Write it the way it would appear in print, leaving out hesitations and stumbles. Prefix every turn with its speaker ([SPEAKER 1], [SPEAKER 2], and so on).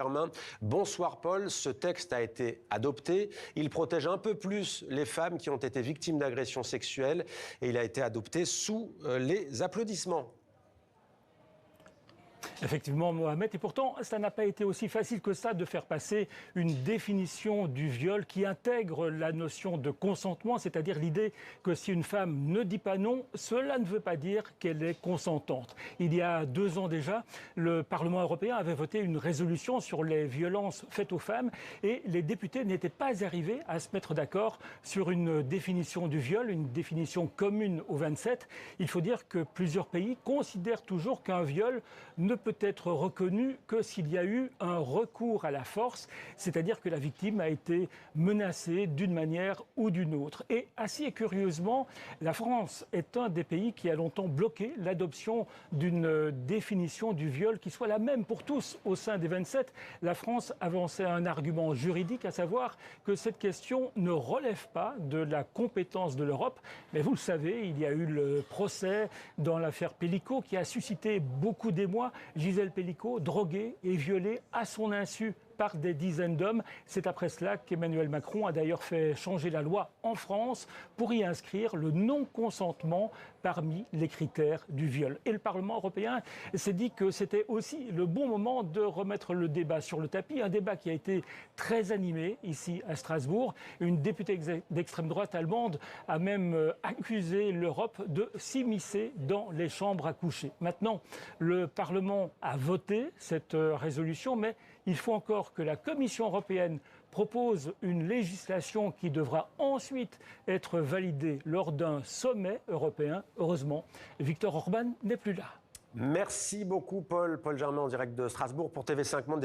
[SPEAKER 1] Germain. Bonsoir Paul, ce texte a été adopté. Il protège un peu plus les femmes qui ont été victimes d'agressions sexuelles et il a été adopté sous les applaudissements.
[SPEAKER 2] Effectivement, Mohamed. Et pourtant, ça n'a pas été aussi facile que ça de faire passer une définition du viol qui intègre la notion de consentement, c'est-à-dire l'idée que si une femme ne dit pas non, cela ne veut pas dire qu'elle est consentante. Il y a 2 ans déjà, le Parlement européen avait voté une résolution sur les violences faites aux femmes et les députés n'étaient pas arrivés à se mettre d'accord sur une définition du viol, une définition commune aux 27. Il faut dire que plusieurs pays considèrent toujours qu'un viol ne peut être reconnu que s'il y a eu un recours à la force, c'est-à-dire que la victime a été menacée d'une manière ou d'une autre. Et assez curieusement, la France est un des pays qui a longtemps bloqué l'adoption d'une définition du viol qui soit la même pour tous au sein des 27. La France avançait un argument juridique, à savoir que cette question ne relève pas de la compétence de l'Europe. Mais vous le savez, il y a eu le procès dans l'affaire Pellico qui a suscité beaucoup d'émoi. Gisèle Pellico, droguée et violée à son insu par des dizaines d'hommes. C'est après cela qu'Emmanuel Macron a d'ailleurs fait changer la loi en France pour y inscrire le non-consentement parmi les critères du viol. Et le Parlement européen s'est dit que c'était aussi le bon moment de remettre le débat sur le tapis, un débat qui a été très animé ici à Strasbourg. Une députée d'extrême droite allemande a même accusé l'Europe de s'immiscer dans les chambres à coucher. Maintenant, le Parlement a voté cette résolution, mais il faut encore que la Commission européenne propose une législation qui devra ensuite être validée lors d'un sommet européen. Heureusement, Viktor Orban n'est plus là.
[SPEAKER 1] Merci beaucoup Paul Germain en direct de Strasbourg pour TV5 Monde.